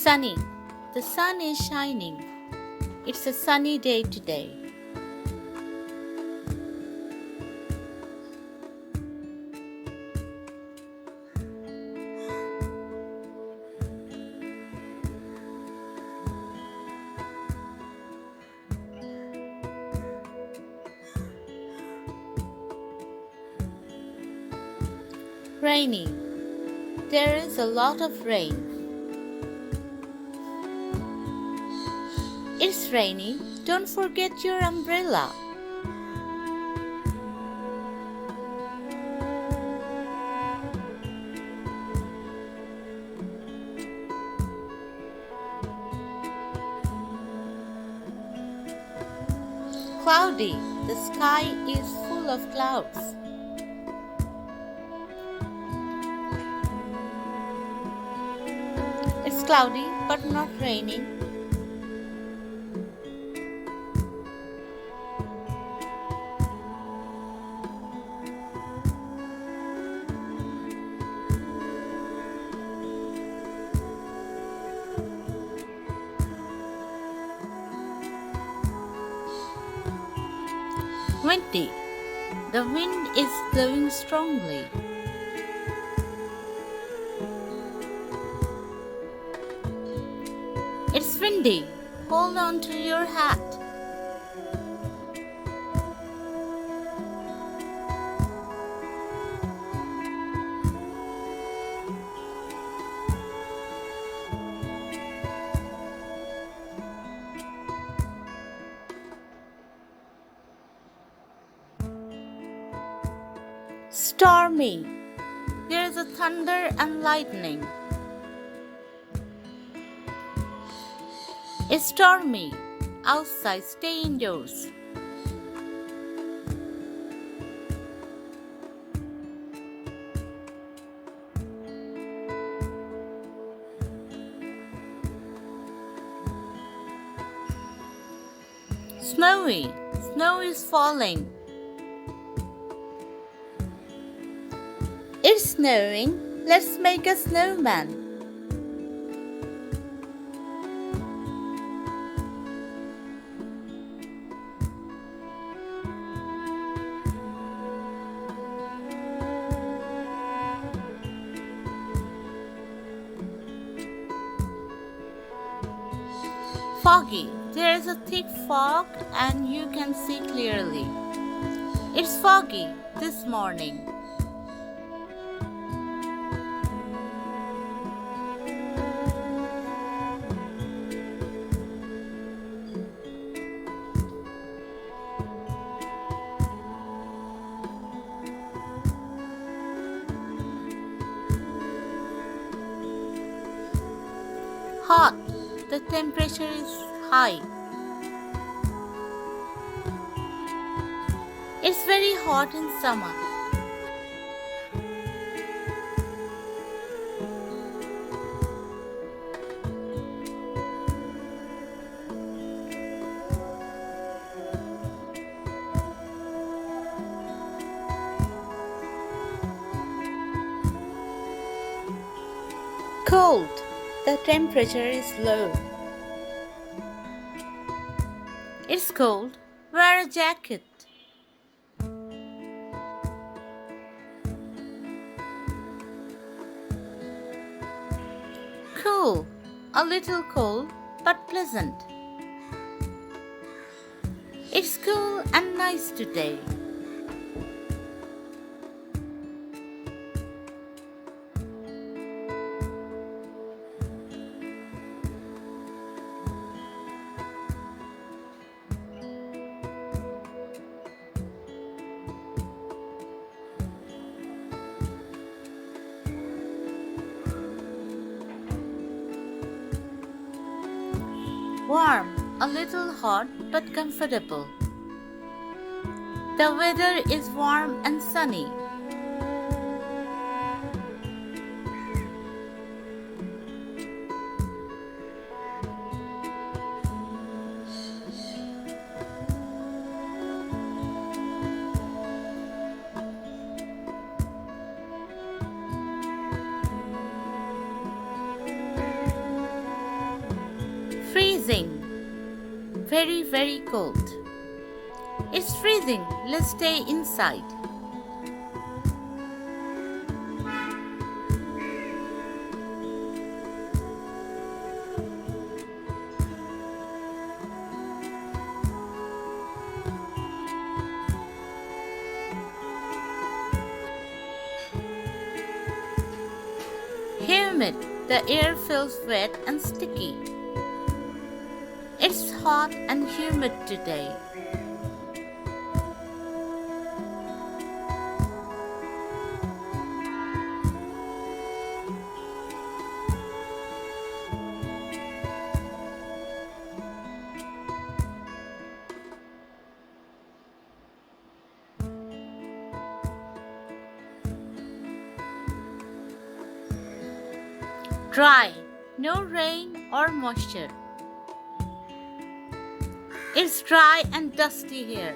Sunny. The sun is shining. It's a sunny day today. Rainy. There is a lot of rain. It's rainy. Don't forget your umbrella. Cloudy. The sky is full of clouds. It's cloudy but not raining. Windy. The wind is blowing strongly. It's windy. Hold on to your hat. Stormy. There is a thunder and lightning. It's stormy. Outside, stay indoors. Snowy. Snow is falling. It's snowing. Let's make a snowman. Foggy. There is a thick fog and you can see clearly. It's foggy this morning. Hot. The temperature is high. It's very hot in summer. Cold. The temperature is low. It's cold. Wear a jacket. Cool. A little cold but pleasant. It's cool and nice today. Warm, a little hot but comfortable. The weather is warm and sunny. very, very cold. It's freezing. Let's stay inside. Humid. The air feels wet and sticky. It's hot and humid today. Dry. No rain or moisture. It's dry and dusty here.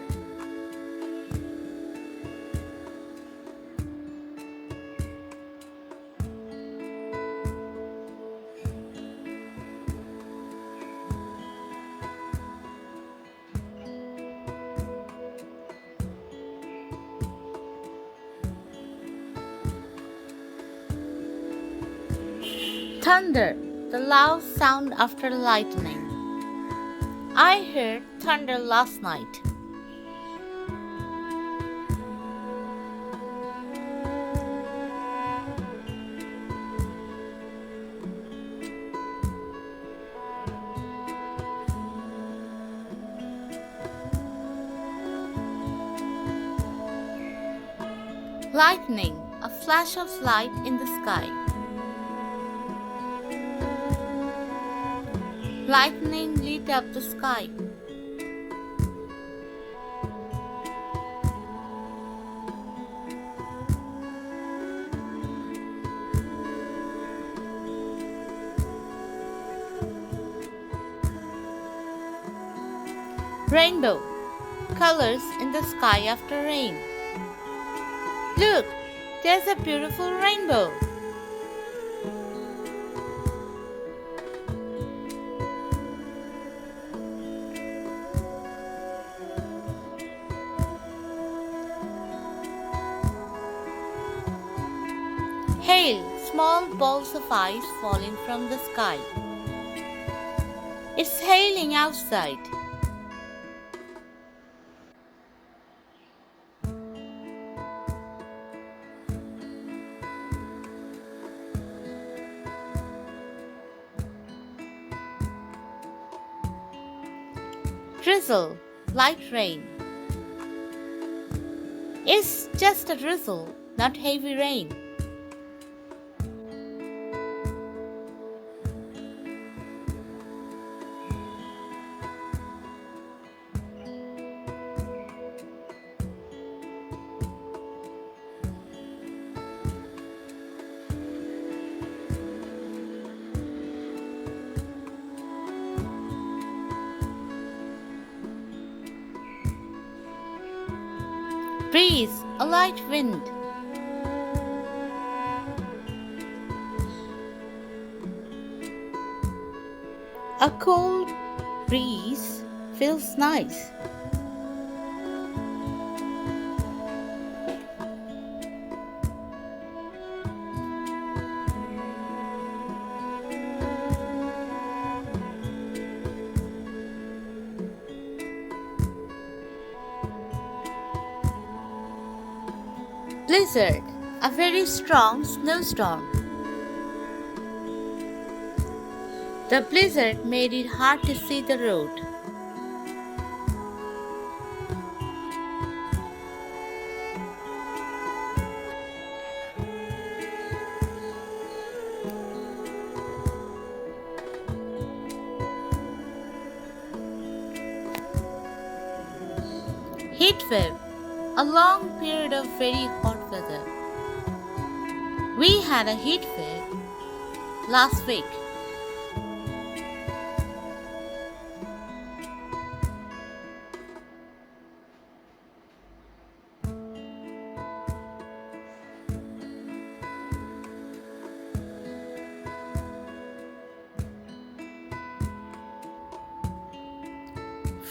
Thunder, the loud sound after lightning. I heard thunder last night. Lightning, a flash of light in the sky. Lightning lit up the sky. Rainbow, colors in the sky after rain. Look, there's a beautiful rainbow. Hail, small balls of ice falling from the sky. It's hailing outside. Drizzle, light rain. It's just a drizzle, not heavy rain. Breeze, a light wind. A cold breeze feels nice. Blizzard, a very strong snowstorm. The blizzard made it hard to see the road. Heatwave, a long period of very hot weather. We had a heat wave last week.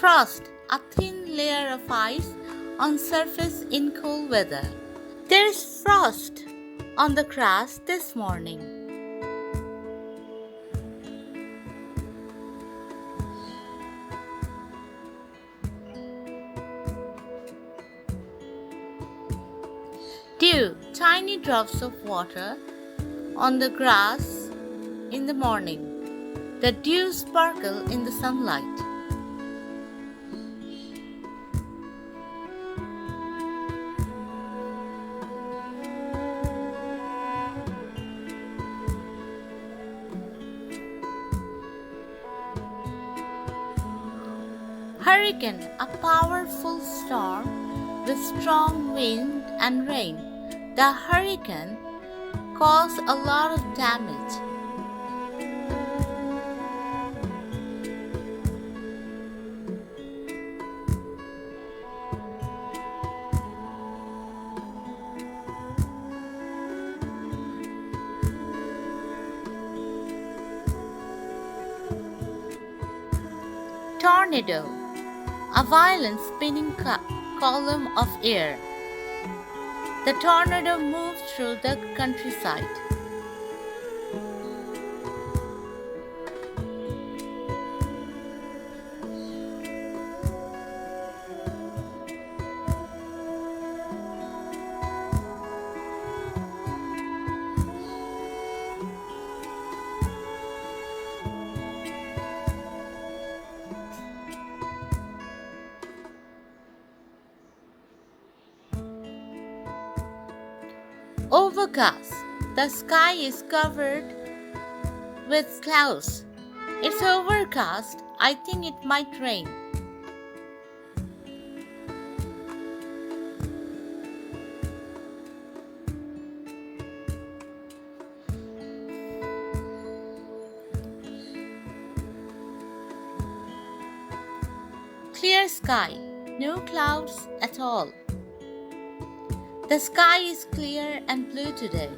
Frost, a thin layer of ice on surface in cold weather. There is frost on the grass this morning. Dew, tiny drops of water on the grass in the morning. The dew sparkle in the sunlight. Hurricane, a powerful storm with strong wind and rain. The hurricane caused a lot of damage. Tornado, a violent spinning column of air. The tornado moved through the countryside. Overcast. The sky is covered with clouds. It's overcast. I think it might rain. Clear sky. No clouds at all. The sky is clear and blue today.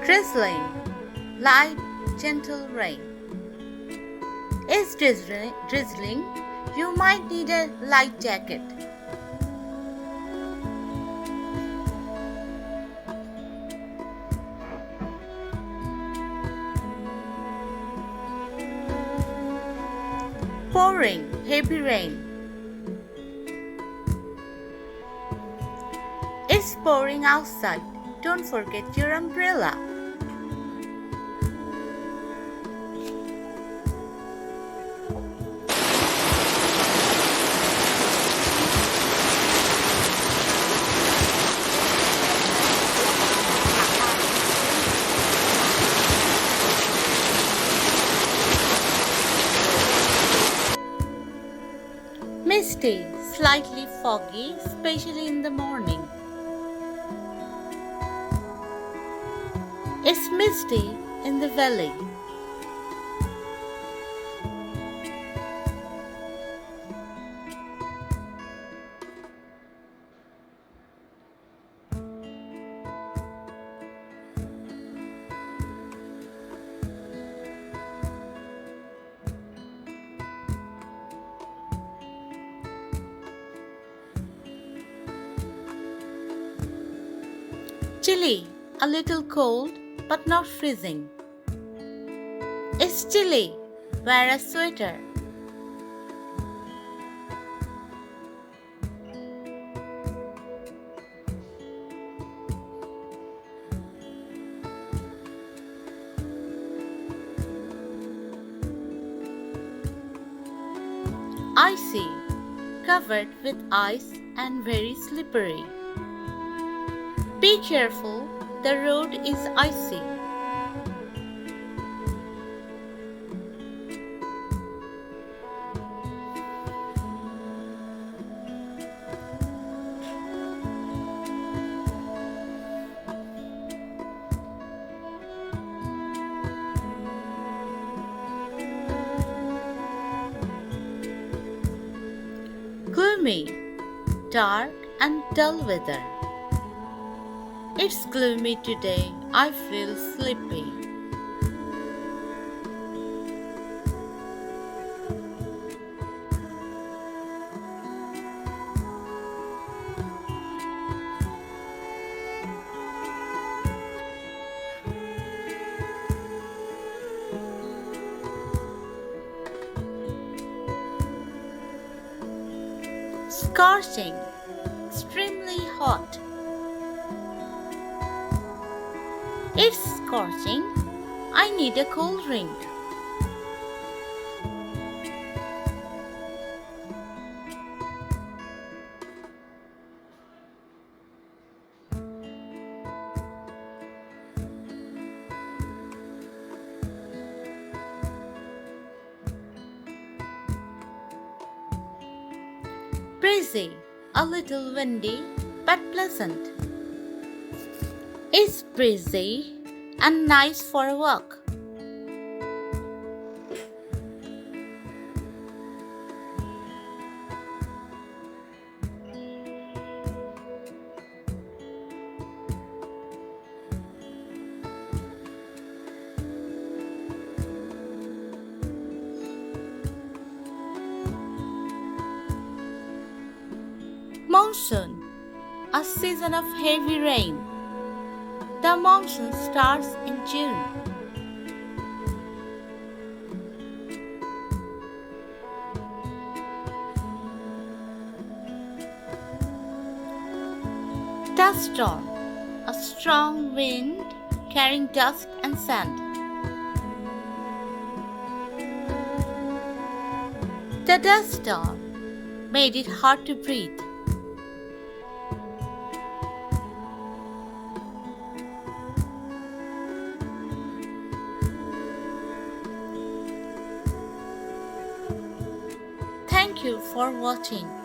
Drizzling, light, gentle rain. It's drizzling. You might need a light jacket. Pouring, heavy rain. It's pouring outside. Don't forget your umbrella. Misty, slightly foggy, especially in the morning. It's misty in the valley. Chilly, a little cold, but not freezing. It's chilly. Wear a sweater. Icy, covered with ice and very slippery. Be careful, the road is icy. gloomy, dark and dull weather. It's gloomy today, I feel sleepy. Scorching, extremely hot. It's scorching, I need a cool drink. Breezy, a little windy but pleasant. It's breezy and nice for a walk. Monsoon, a season of heavy rain. The monsoon starts in June. Dust storm, a strong wind carrying dust and sand. The dust storm made it hard to breathe. Thank you for watching.